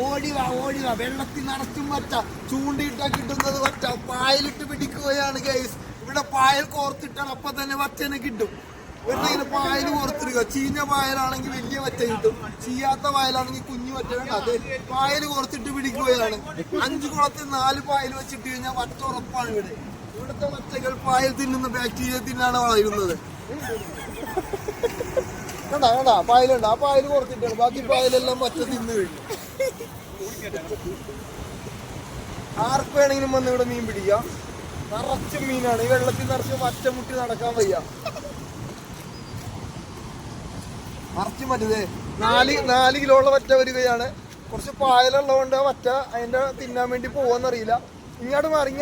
ഓടിവാ വെള്ളത്തിൽ നിറച്ചും വറ്റ ചൂണ്ടിയിട്ടാ കിട്ടുന്നത് വറ്റ പായലിട്ട് പിടിക്കുകയാണ് ഗൈസ്. ഇവിടെ പായൽ കോർത്തിട്ടാണ് അപ്പൊ തന്നെ വറ്റനെ കിട്ടും. വെറുതെ ഇങ്ങനെ പായൽ കോർത്തിടുക. ചീഞ്ഞ പായലാണെങ്കിൽ വലിയ വറ്റ കിട്ടും, ചീയാത്ത പായലാണെങ്കിൽ കുഞ്ഞു വറ്റ. അത് പായൽ കോർത്തിട്ട് പിടിക്കുകയാണ്. 5 കുളത്തിൽ 4 പായൽ വെച്ചിട്ട് കഴിഞ്ഞാൽ വറ്റ ഉറപ്പാണ്. ഇവിടുത്തെ വറ്റകൾ പായൽ തിന്നുന്ന ബാക്ടീരിയ തിന്നാണ് വളരുന്നത്. കണ്ടാ പായലുണ്ട്. ആ പായൽ കോർത്തിട്ടാണ്, ബാക്കി പായലെല്ലാം വറ്റ തിന്നു കഴിഞ്ഞു. ആർക്ക് വേണമെങ്കിലും വന്ന് ഇവിടെ മീൻ പിടിക്കാം. നിറച്ചും മീനാണ്. ഈ വെള്ളത്തിൽ നിറച്ച് വറ്റ മുട്ടി നടക്കാൻ വയ്യ. നിറച്ചും പറ്റതേ 4 കിലോ ഉള്ള വറ്റ വരികയാണ്. കുറച്ച് പായലുള്ളതുകൊണ്ട് വറ്റ അതിന്റെ തിന്നാൻ വേണ്ടി പോവാന്നറിയില്ല. ഇങ്ങോട്ട് മാറി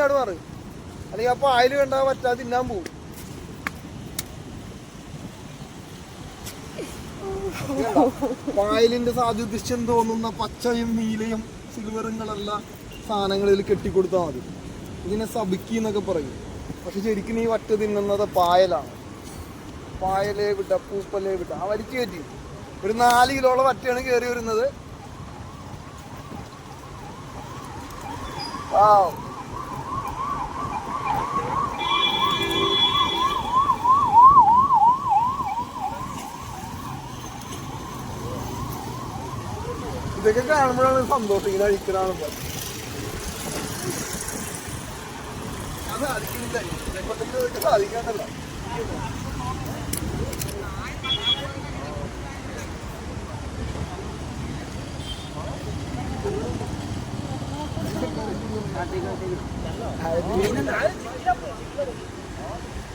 അല്ലെങ്കിൽ ആ പായൽ കണ്ട വറ്റ തിന്നാൻ പോവും. പായലിന്റെ സാദൃശ്യം തോന്നുന്ന പച്ചയും നീലയും സിൽവറുകളെല്ലാം സാധനങ്ങളിൽ കെട്ടിക്കൊടുത്താൽ മതി. ഇതിനെ സബിക്കി എന്നൊക്കെ പറയും. പക്ഷെ ശരിക്കും ഈ വറ്റ തിന്നുന്നത് പായലാണ്. പായലേ വിട്ട പൂപ്പലേ വിട്ട ആ വലിച്ചു കയറ്റി ഒരു 4 കിലോളം വറ്റയാണ് കയറി വരുന്നത്. ഇതൊക്കെ കാണുമ്പോഴാണ് സന്തോഷം. ഇങ്ങനെ അഴിക്കണാണ് സാധിക്കുന്നില്ല. ഇതൊക്കെ സാധിക്കാണ്ടല്ല.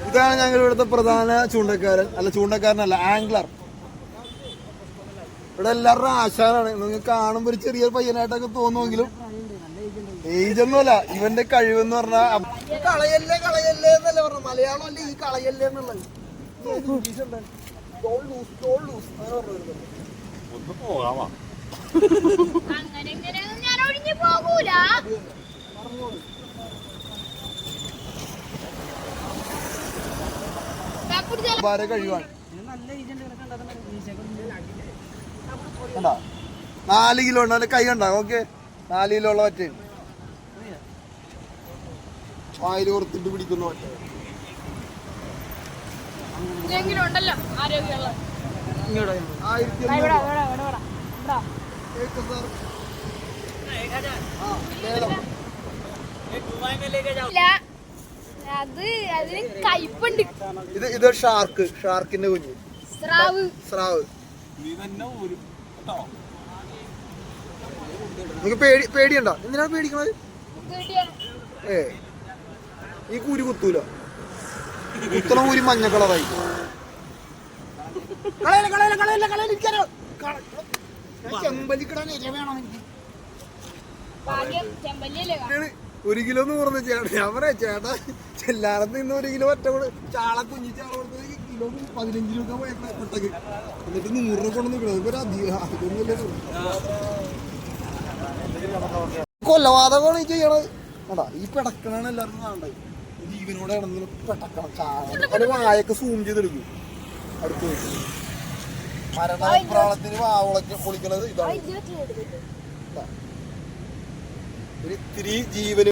ഇതാണ് ഞങ്ങൾ ഇവിടുത്തെ പ്രധാന ചൂണ്ടക്കാരനല്ല ആംഗ്ലർ. ഇവിടെ എല്ലാവരുടെ ആശാനാണ്. നിങ്ങൾക്ക് കാണുമ്പോ ഒരു ചെറിയ പയ്യനായിട്ടൊക്കെ തോന്നുമെങ്കിലും ഏജൊന്നുമല്ല. ഇവന്റെ കഴിവെന്ന് പറഞ്ഞാൽ കളയല്ലേ എന്നല്ല പറഞ്ഞ മലയാളം അല്ലേ ഈ കളയല്ലേ എന്നുള്ളത്. ഇംഗ്ലീഷ് എന്താണ്? ഒന്ന് പോകാമോ? കഴിവാണ്. 4 കിലോ ഉണ്ട്. കൈ ഉണ്ടാകും. ഓക്കെ, 4 കിലോ ഉള്ള വറ്റ വായിൽ കൊടുത്തിട്ട് പിടിക്കുന്ന വറ്റ. ഇത് ഷാർക്കിന്റെ കുഞ്ഞ് സ്രാവ്. നിങ്ങക്ക് പേടിയുണ്ടോ? എന്തിനാണ് പേടിക്കണത്? ഈ കൂരി കുത്തൂല. കുത്തണ കൂരി മഞ്ഞ കളറായി. ചെമ്പല്ലിക്കിടാൻ ഇര വേണം എനിക്ക്. 1 കിലോ എന്ന് പറഞ്ഞ ചേട്ടാ. ഞാൻ പറയാ ചേട്ടാ ചെല്ലാറത്ത് നിന്ന് 1 കിലോ ഒറ്റ ചാള കുഞ്ഞിച്ചാള കൊടുത്തത് കിലോ 15 രൂപ കൊട്ടക്ക്. എന്നിട്ട് 100 രൂപ കൊണ്ട് നിൽക്കണത്. കൊലപാതകമാണ് ചെയ്യണത്. അതാ ഈ പെടക്കണാണ് എല്ലാവർക്കും കാണണ്ടത്. ജീവനോടെ ഇടന്ന് പെട്ടക്കണം. ചാള വായൊക്കെ സൂം ചെയ്തെടുക്കും. അടുത്ത് മരണപ്രാളത്തിന് വാവളൊക്കെ പൊളിക്കണത് ഇതാണ്. ഒരു ഇത്തിരി ജീവന്